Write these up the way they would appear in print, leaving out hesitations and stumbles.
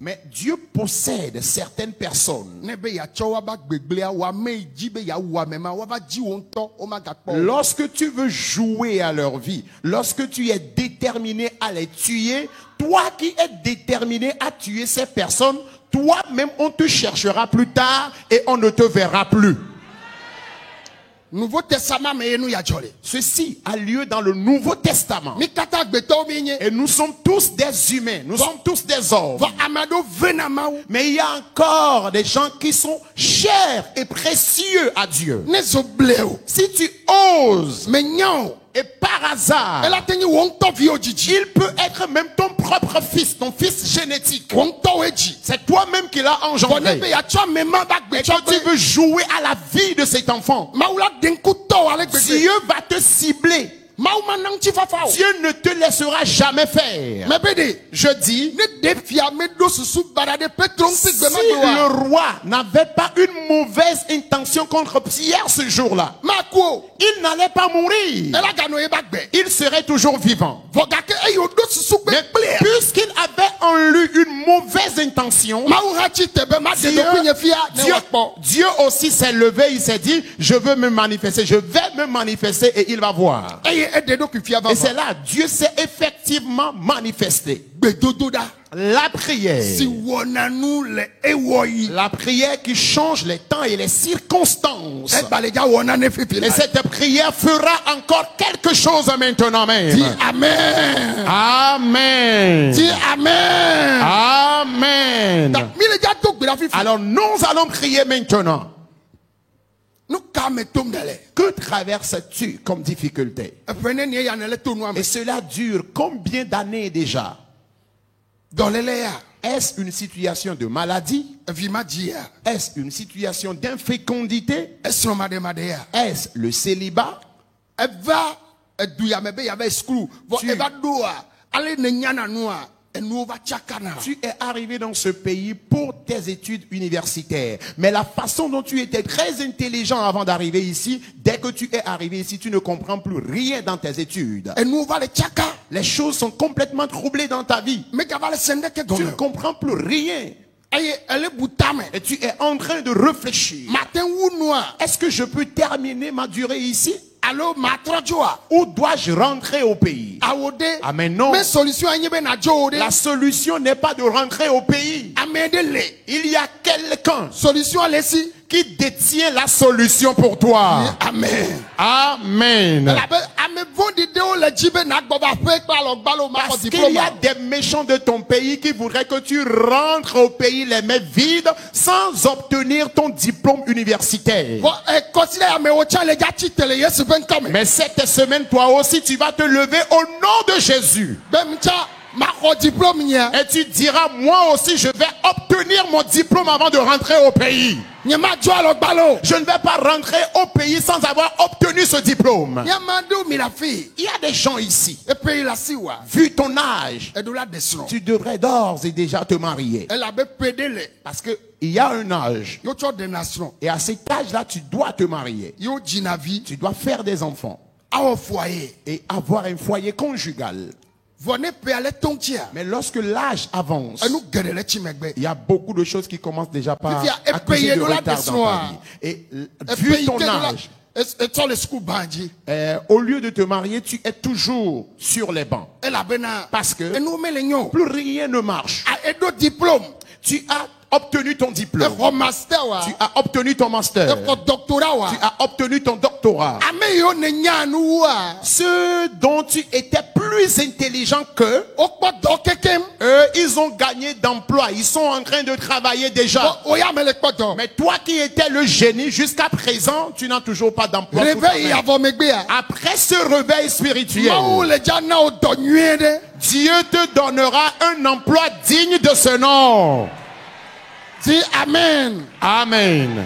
Mais Dieu possède certaines personnes. Lorsque tu veux jouer à leur vie, lorsque tu es déterminé à les tuer, toi qui es déterminé à tuer ces personnes, toi-même on te cherchera plus tard et on ne te verra plus. Nouveau Testament, Ceci a lieu dans le Nouveau Testament. Et nous sommes tous des humains. Nous sommes tous des hommes. Mais il y a encore des gens qui sont chers et précieux à Dieu. Si tu oses, et par hasard, il peut être même ton propre fils, ton fils génétique. C'est toi-même qui l'as engendré. Et quand tu veux jouer à la vie de cet enfant, Dieu va te cibler. Dieu ne te laissera jamais faire. Je dis, si le roi n'avait pas une mauvaise intention contre Pierre ce jour-là, il n'allait pas mourir. Il serait toujours vivant. Mais puisqu'il avait en lui une mauvaise intention, Dieu aussi s'est levé, il s'est dit, je veux me manifester, je vais me manifester et il va voir. Et c'est là, Dieu s'est effectivement manifesté. La prière. La prière qui change les temps et les circonstances. Et cette prière fera encore quelque chose maintenant même. Dis Amen. Amen. Dis Amen. Amen. Alors nous allons prier maintenant. Que traverses-tu comme difficulté? Et cela dure combien d'années déjà? Est-ce une situation de maladie? Est-ce une situation d'infécondité? Est-ce le célibat? Tu es arrivé dans ce pays pour tes études universitaires. Mais la façon dont tu étais très intelligent avant d'arriver ici, dès que tu es arrivé ici, tu ne comprends plus rien dans tes études. Les choses sont complètement troublées dans ta vie. Tu ne comprends plus rien. Et tu es en train de réfléchir. Est-ce que je peux terminer ma durée ici? Où dois-je rentrer au pays? Ah mais non. La solution n'est pas de rentrer au pays. Il y a quelqu'un qui détient la solution pour toi. Amen. Amen. Parce qu'il y a des méchants de ton pays qui voudraient que tu rentres au pays les mains vides sans obtenir ton diplôme universitaire. Mais cette semaine, toi aussi, tu vas te lever au nom de Jésus. Et tu diras, moi aussi, je vais obtenir mon diplôme avant de rentrer au pays. Je ne vais pas rentrer au pays sans avoir obtenu ce diplôme. Il y a des gens ici, vu ton âge, tu devrais d'ores et déjà te marier. Parce qu'il y a un âge. Et à cet âge-là, tu dois te marier. Tu dois faire des enfants. Et avoir un foyer conjugal. Mais lorsque l'âge avance, il y a beaucoup de choses qui commencent déjà par accuser de retard dans ta vie. Et vu ton âge, au lieu de te marier, tu es toujours sur les bancs. Parce que plus rien ne marche. Tu as obtenu ton diplôme. Tu as obtenu ton master. Tu as obtenu ton doctorat. Ceux dont tu étais plus intelligent qu'eux, eux, ils ont gagné d'emploi. Ils sont en train de travailler déjà. Mais toi qui étais le génie jusqu'à présent, tu n'as toujours pas d'emploi. Après ce réveil spirituel, Dieu te donnera un emploi digne de ce nom. Dis Amen. Amen.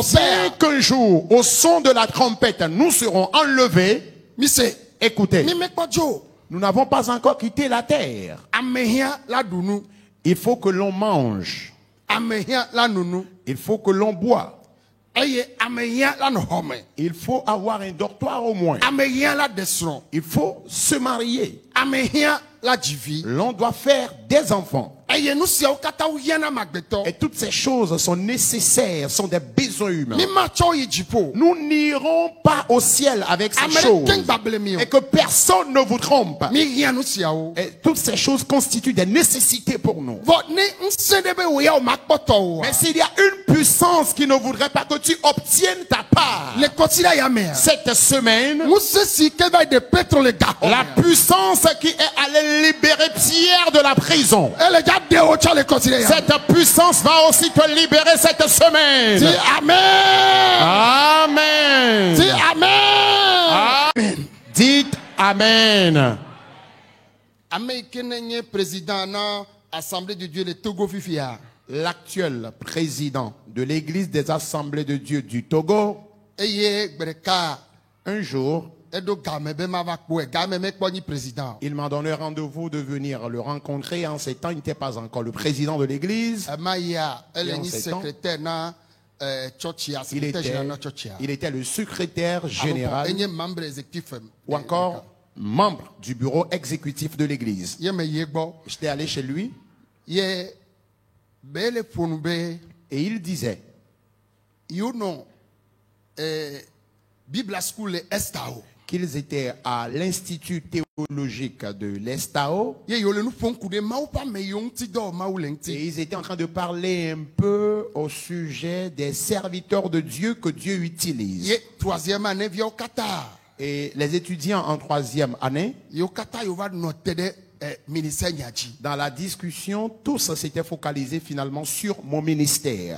C'est qu'un jour, au son de la trompette, nous serons enlevés. Écoutez, nous n'avons pas encore quitté la terre. Il faut que l'on mange. Il faut que l'on boit. Il faut avoir un dortoir au moins. Il faut se marier. L'on doit faire des enfants. Et toutes ces choses sont nécessaires, sont des besoins humains. Nous n'irons pas au ciel avec ces choses. Et que personne ne vous trompe. Et toutes ces choses constituent des nécessités pour nous. Mais s'il y a une puissance qui ne voudrait pas que tu obtiennes ta part cette semaine, la puissance qui est allée libérer Pierre de la prison, cette puissance va aussi te libérer cette semaine. Dis Amen. Amen. Dis Amen. Dites Amen. L'actuel président de l'église des assemblées de Dieu du Togo, un jour, il m'a donné rendez-vous de venir le rencontrer. En ces temps, il n'était pas encore le président de l'église. Il était le secrétaire général ou encore membre du bureau exécutif de l'église. J'étais allé chez lui et il disait, qu'ils étaient à l'institut théologique de l'Estao et ils étaient en train de parler un peu au sujet des serviteurs de Dieu que Dieu utilise. Et les étudiants en 3e année, dans la discussion, tous s'étaient focalisés finalement sur mon ministère.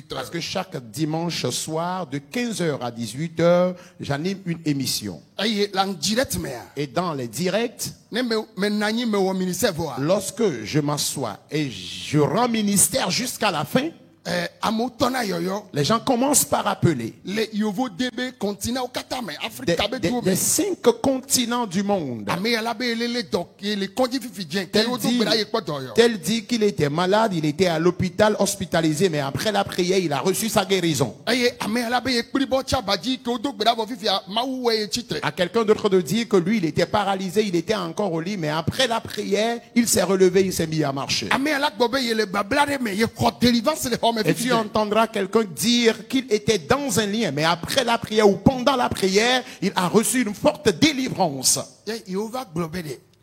Parce que chaque dimanche soir, de 15h à 18h, j'anime une émission. Et dans les directs, lorsque je m'assois et je rends ministère jusqu'à la fin, les gens commencent par appeler des 5 continents du monde. Tel dit qu'il était malade, il était à l'hôpital hospitalisé, mais après la prière, il a reçu sa guérison. À quelqu'un d'autre de dire que lui, il était paralysé, il était encore au lit, mais après la prière, il s'est relevé, il s'est mis à marcher. Et tu entendras quelqu'un dire qu'il était dans un lien, mais après la prière ou pendant la prière, il a reçu une forte délivrance. Et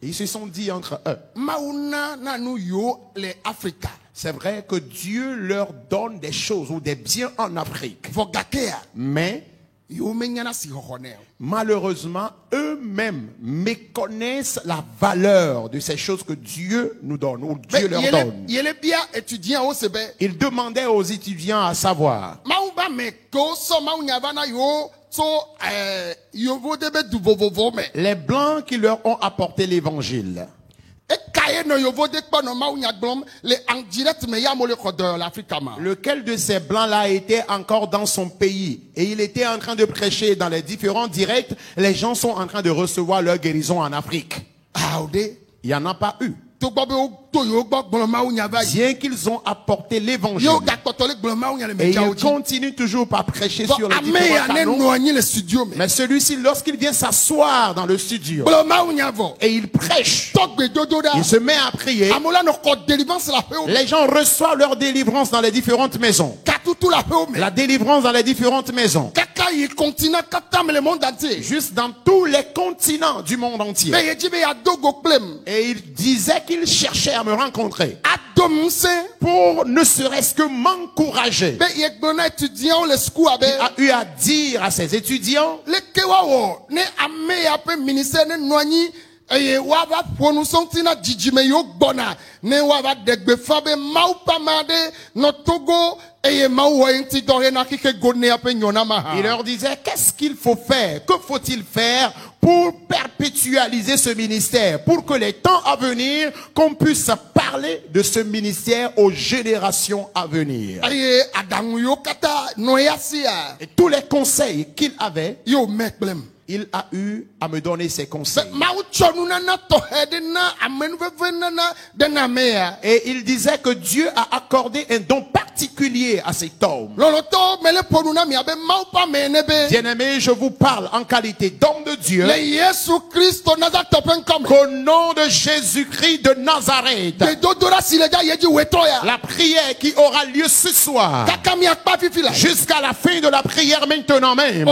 ils se sont dit entre eux, c'est vrai que Dieu leur donne des choses ou des biens en Afrique. Mais malheureusement, eux-mêmes méconnaissent la valeur de ces choses que Dieu nous donne, ou Dieu leur donne. Ils demandaient aux étudiants à savoir, les Blancs qui leur ont apporté l'évangile, lequel de ces blancs-là était encore dans son pays et il était en train de prêcher dans les différents directs, les gens sont en train de recevoir leur guérison en Afrique. Il n'y en a pas eu. Bien qu'ils ont apporté l'évangile, et ils continuent toujours par prêcher sur les différents canaux. Mais celui-ci, lorsqu'il vient s'asseoir dans le studio et il prêche, il se met à prier, les gens reçoivent leur délivrance dans les différentes maisons. La délivrance dans les différentes maisons. Juste dans tous les continents du monde entier. Et il disait qu'il cherchait à me rencontrer pour ne serait-ce que m'encourager. Il a eu à dire à ses étudiants, il leur disait, qu'est-ce qu'il faut faire? Que faut-il faire pour perpétualiser ce ministère? Pour que les temps à venir, qu'on puisse parler de ce ministère aux générations à venir. Et tous les conseils qu'il avait, il a eu à me donner ses conseils. Et il disait que Dieu a accordé un don particulier particulier à cet homme. Bien-aimé, je vous parle en qualité d'homme de Dieu. Qu'au nom de Jésus-Christ de Nazareth, la prière qui aura lieu ce soir, jusqu'à la fin de la prière maintenant même,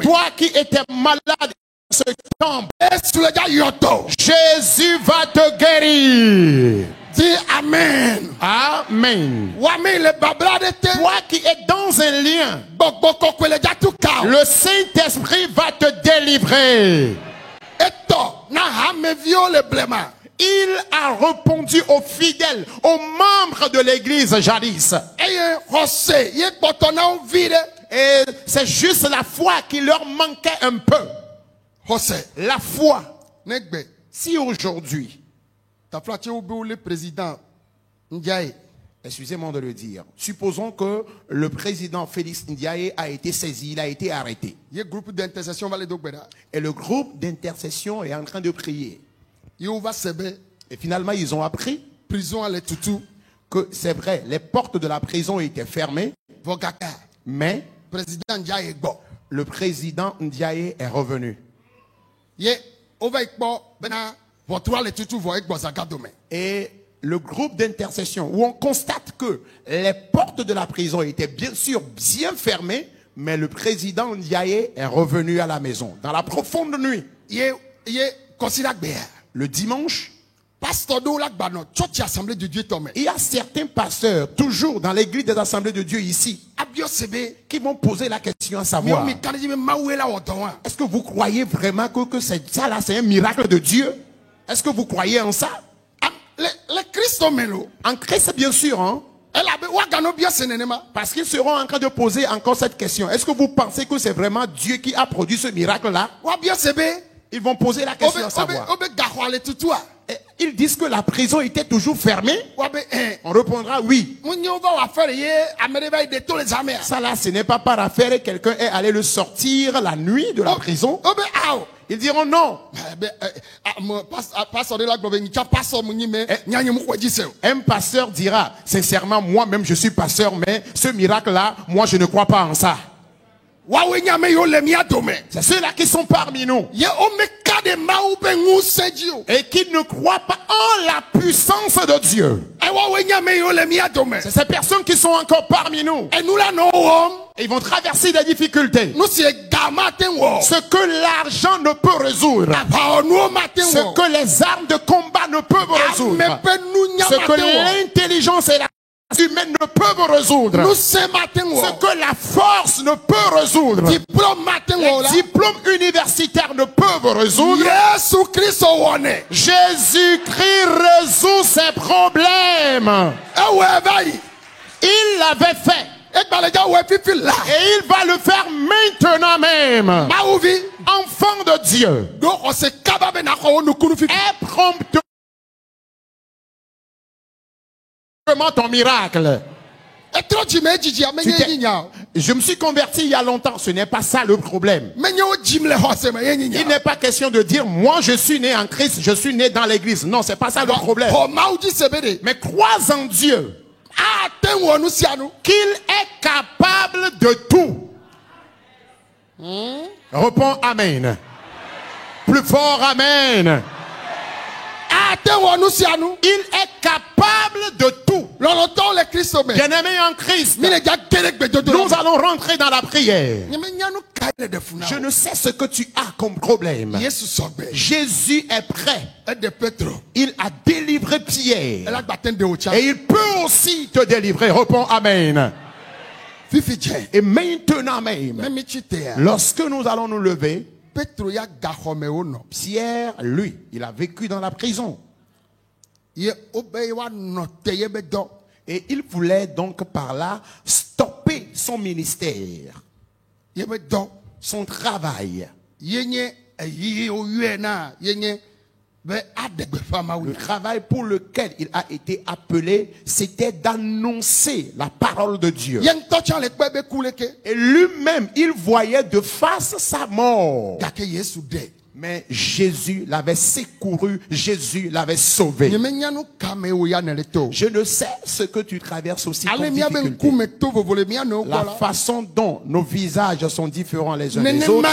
toi qui étais malade, ce temple, Jésus va te guérir. Dis Amen. Amen. Toi qui es dans un lien, le Saint-Esprit va te délivrer. Il a répondu aux fidèles, aux membres de l'église jadis. Et c'est juste la foi qui leur manquait un peu. La foi. Si aujourd'hui, excusez-moi de le dire, supposons que le président Félix Ndiaye a été saisi, il a été arrêté. Et le groupe d'intercession est en train de prier. Et finalement, ils ont appris que c'est vrai, les portes de la prison étaient fermées, mais le président Ndiaye est revenu. Et le groupe d'intercession, où on constate que les portes de la prison étaient bien sûr bien fermées, mais le président Ndiaye est revenu à la maison dans la profonde nuit. Le dimanche, il y a certains pasteurs, toujours dans l'église des assemblées de Dieu ici, qui vont poser la question à savoir: est-ce que vous croyez vraiment que ça là, c'est un miracle de Dieu? Est-ce que vous croyez en ça? En Christ, bien sûr, hein? Parce qu'ils seront en train de poser encore cette question. Est-ce que vous pensez que c'est vraiment Dieu qui a produit ce miracle-là? Ils vont poser la question à savoir. Et ils disent que la prison était toujours fermée. On répondra oui. Ça là, ce n'est pas par affaire et quelqu'un est allé le sortir la nuit de la prison. Ils diront non. Un pasteur dira: sincèrement, moi-même je suis pasteur, mais ce miracle-là, moi je ne crois pas en ça. C'est ceux-là qui sont parmi nous et qui ne croient pas en la puissance de Dieu. C'est ces personnes qui sont encore parmi nous. Ils vont traverser des difficultés. Ce que l'argent ne peut résoudre, ce que les armes de combat ne peuvent résoudre, ce que l'intelligence et la humaine ne peuvent résoudre, ce que la force ne peut résoudre, les diplômes universitaires ne peuvent résoudre. Jésus-Christ résout ses problèmes. Il l'avait fait et il va le faire maintenant même. Enfant de Dieu, est promptement ton miracle. Je me suis converti il y a longtemps. Ce n'est pas ça le problème. Il n'est pas question de dire: moi je suis né en Christ, je suis né dans l'église. Non, c'est pas ça le problème. Mais crois en Dieu qu'il est capable de tout. Réponds Amen. Plus fort, Amen. Il est capable de tout. Bien-aimé en Christ, nous allons rentrer dans la prière. Je ne sais ce que tu as comme problème. Jésus est prêt. Il a délivré Pierre et il peut aussi te délivrer. Réponds Amen. Et maintenant même, lorsque nous allons nous lever, Pierre, lui, il a vécu dans la prison. Et il voulait donc par là stopper son ministère, son travail. Le travail pour lequel il a été appelé, c'était d'annoncer la parole de Dieu. Et lui-même, il voyait de face sa mort. Mais Jésus l'avait secouru, Jésus l'avait sauvé. Je ne sais ce que tu traverses aussi comme difficulté. La façon dont nos visages sont différents les uns des autres.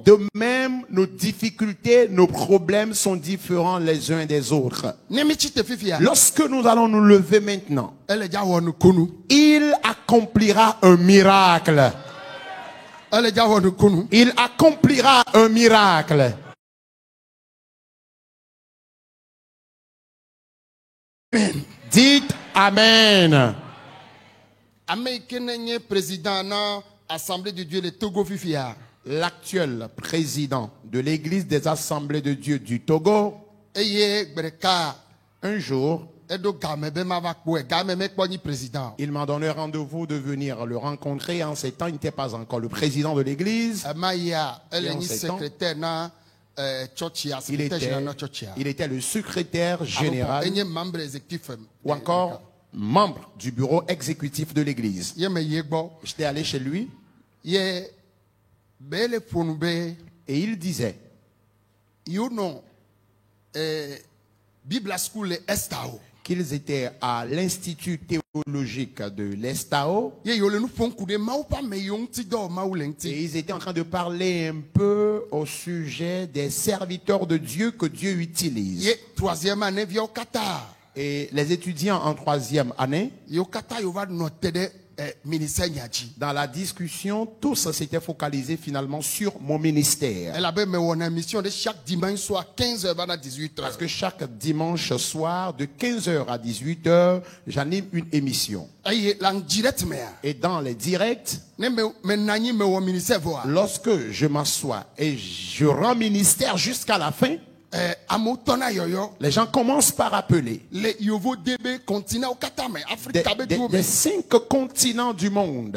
De même, nos difficultés, nos problèmes sont différents les uns des autres. Lorsque nous allons nous lever maintenant, il accomplira un miracle. Il accomplira un miracle. Dites Amen. L'actuel président de l'église des assemblées de Dieu du Togo, un jour, il m'a donné rendez-vous de venir le rencontrer. En ces temps, il n'était pas encore le président de l'église. Il était le secrétaire général ou encore membre du bureau exécutif de l'église. J'étais allé chez lui et il disait, qu'ils étaient à l'institut théologique de l'Estao et ils étaient en train de parler un peu au sujet des serviteurs de Dieu que Dieu utilise. Et les étudiants en 3e année, dans la discussion, tous s'étaient focalisés finalement sur mon ministère. Parce que chaque dimanche soir, de 15h à 18h, j'anime une émission. Et dans les directs, lorsque je m'assois et je rends ministère jusqu'à la fin, les gens commencent par appeler des 5 continents du monde.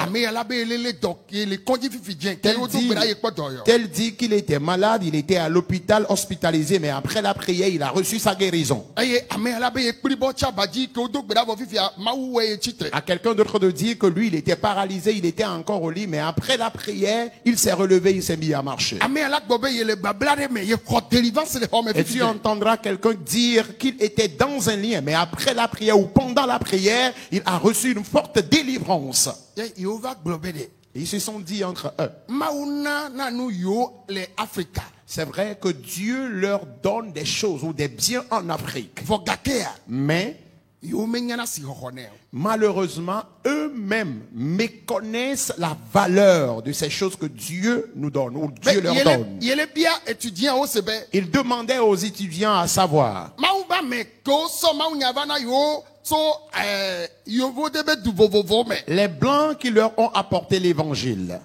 Tel dit qu'il était malade, il était à l'hôpital hospitalisé, mais après la prière, il a reçu sa guérison. À quelqu'un d'autre de dire que lui, il était paralysé, il était encore au lit, mais après la prière, il s'est relevé, il s'est mis à marcher. Et tu entendras quelqu'un dire qu'il était dans un lien, mais après la prière ou pendant la prière, il a reçu une forte délivrance. Et ils se sont dit entre eux, c'est vrai que Dieu leur donne des choses ou des biens en Afrique. Mais malheureusement, eux-mêmes méconnaissent la valeur de ces choses que Dieu nous donne, ou Dieu leur donne. Ils demandaient aux étudiants à savoir, les Blancs qui leur ont apporté l'évangile,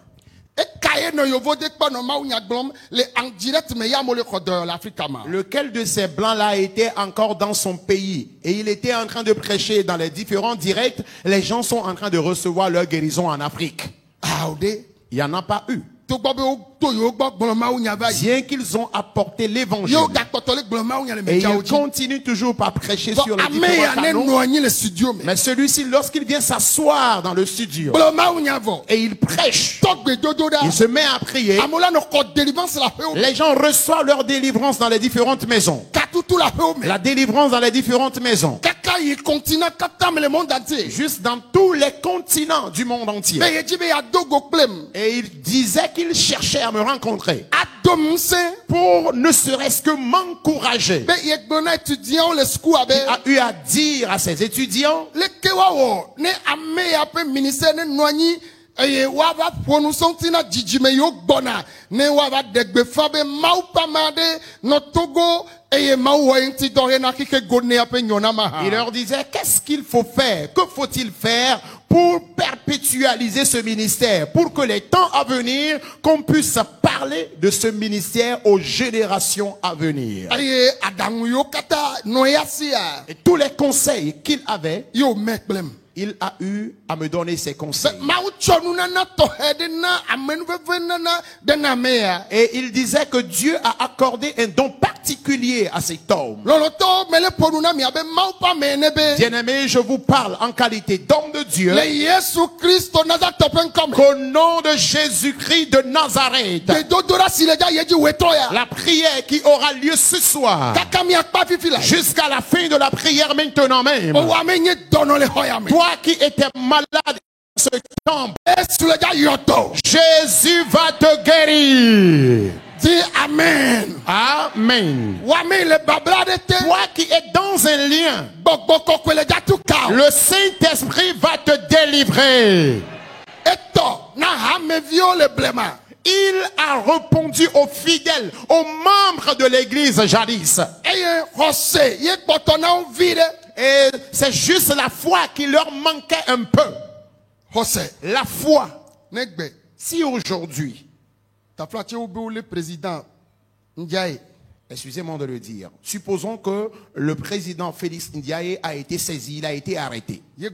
lequel de ces blancs-là était encore dans son pays et il était en train de prêcher dans les différents directs, les gens sont en train de recevoir leur guérison en Afrique. Il n'y en a pas eu. Bien qu'ils ont apporté l'évangile, et ils continuent toujours par prêcher sur les différents canaux. Mais celui-ci, lorsqu'il vient s'asseoir dans le studio et il prêche, il se met à prier, les gens reçoivent leur délivrance dans les différentes maisons. La délivrance dans les différentes maisons. Juste dans tous les continents du monde entier. Et il disait qu'il cherchait à me rencontrer pour ne serait-ce que m'encourager. Il a eu à dire à ses étudiants, il leur disait, qu'est-ce qu'il faut faire? Que faut-il faire pour perpétualiser ce ministère? Pour que les temps à venir, qu'on puisse parler de ce ministère aux générations à venir. Et tous les conseils qu'il avait, il a eu à me donner ses conseils. Et il disait que Dieu a accordé un don particulier à cet homme. Bien-aimé, je vous parle en qualité d'homme de Dieu. Qu'au nom de Jésus-Christ de Nazareth, la prière qui aura lieu ce soir, jusqu'à la fin de la prière maintenant même, toi qui étais malade dans ce camp, Jésus va te guérir. Dis Amen. Amen. Toi qui es dans un lien, le Saint-Esprit va te délivrer. Il a répondu aux fidèles, aux membres de l'église jadis. Et c'est juste la foi qui leur manquait un peu. La foi. Si aujourd'hui, excusez-moi de le dire, supposons que le président Félix Ndiaye a été saisi, il a été arrêté. Et le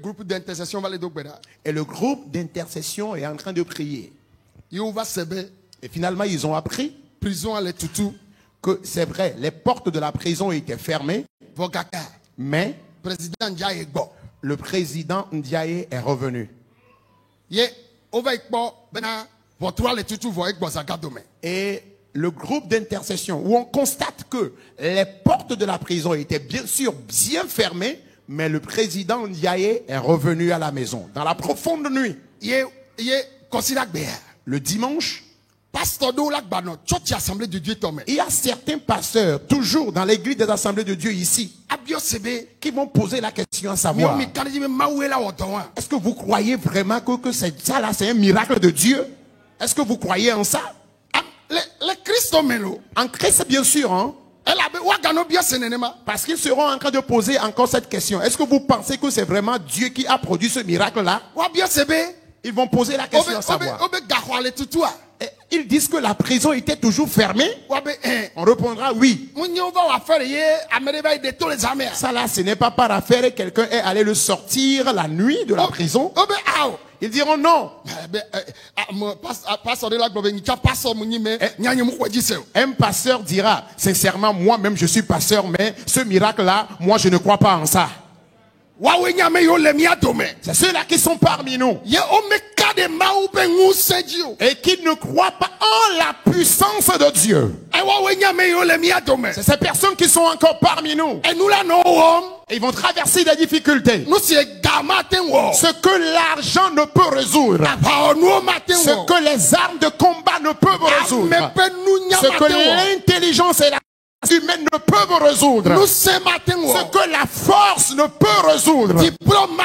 groupe d'intercession est en train de prier. Et finalement, ils ont appris que c'est vrai, les portes de la prison étaient fermées, mais le président Ndiaye est revenu. Et le groupe d'intercession, où on constate que les portes de la prison étaient bien sûr bien fermées, mais le président Ndiaye est revenu à la maison dans la profonde nuit. Le dimanche, il y a certains pasteurs, toujours dans l'église des assemblées de Dieu ici, qui vont poser la question à savoir, est-ce que vous croyez vraiment que ça là, c'est un miracle de Dieu? Est-ce que vous croyez en ça? En Christ, bien sûr, hein? Parce qu'ils seront en train de poser encore cette question. Est-ce que vous pensez que c'est vraiment Dieu qui a produit ce miracle-là? Ils vont poser la question à savoir. Et ils disent que la prison était toujours fermée. On répondra oui. Ça là, ce n'est pas par affaire et quelqu'un est allé le sortir la nuit de la prison. Ils diront non. Un pasteur dira, sincèrement, moi-même je suis pasteur, mais ce miracle-là, moi je ne crois pas en ça. C'est ceux-là qui sont parmi nous et qui ne croient pas en la puissance de Dieu. C'est ces personnes qui sont encore parmi nous. Ils vont traverser des difficultés. Ce que l'argent ne peut résoudre, ce que les armes de combat ne peuvent résoudre, ce que l'intelligence et la humaine ne peuvent résoudre, ce que la force ne peut résoudre, les diplômes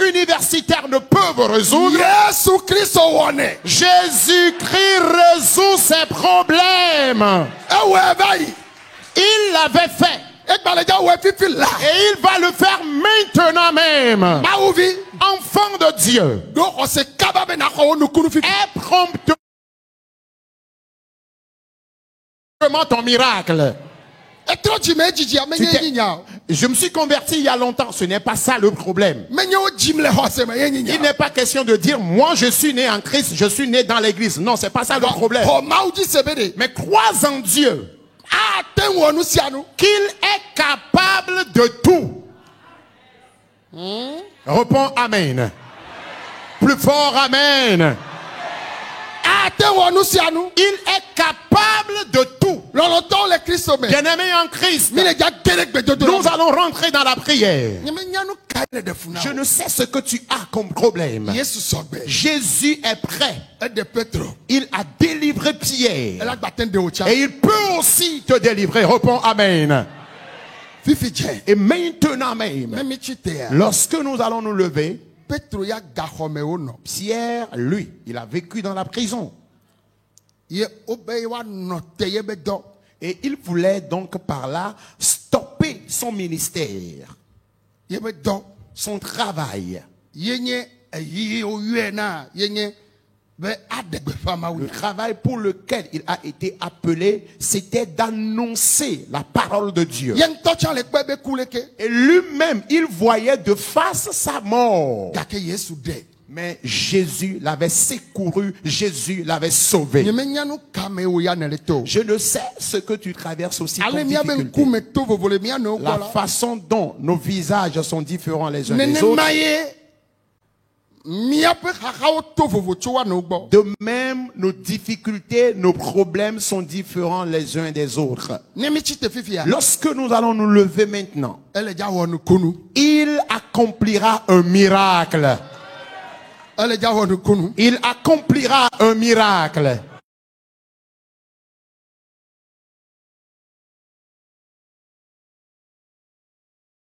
universitaires ne peuvent résoudre. Jésus-Christ résout ses problèmes. Il l'avait fait et il va le faire maintenant même. Enfant de Dieu, est promptement ton miracle. Je me suis converti il y a longtemps. Ce n'est pas ça le problème. Il n'est pas question de dire moi je suis né en Christ, je suis né dans l'église. Non, c'est pas ça le problème. Mais crois en Dieu qu'il est capable de tout. Réponds Amen. Plus fort Amen. Il est capable de tout. Bien-aimé en Christ, nous allons rentrer dans la prière. Je ne sais ce que tu as comme problème. Jésus est prêt. Il a délivré Pierre. Et il peut aussi te délivrer. Réponds Amen. Et maintenant même, lorsque nous allons nous lever, Pierre, lui, il a vécu dans la prison. Et il voulait donc par là stopper son ministère, son travail. Le travail pour lequel il a été appelé, c'était d'annoncer la parole de Dieu. Et lui-même, il voyait de face sa mort. Mais Jésus l'avait secouru, Jésus l'avait sauvé. Je ne sais ce que tu traverses aussi comme difficulté. La façon dont nos visages sont différents les uns des autres. De même, nos difficultés, nos problèmes sont différents les uns des autres. Lorsque nous allons nous lever maintenant, il accomplira un miracle. Il accomplira un miracle.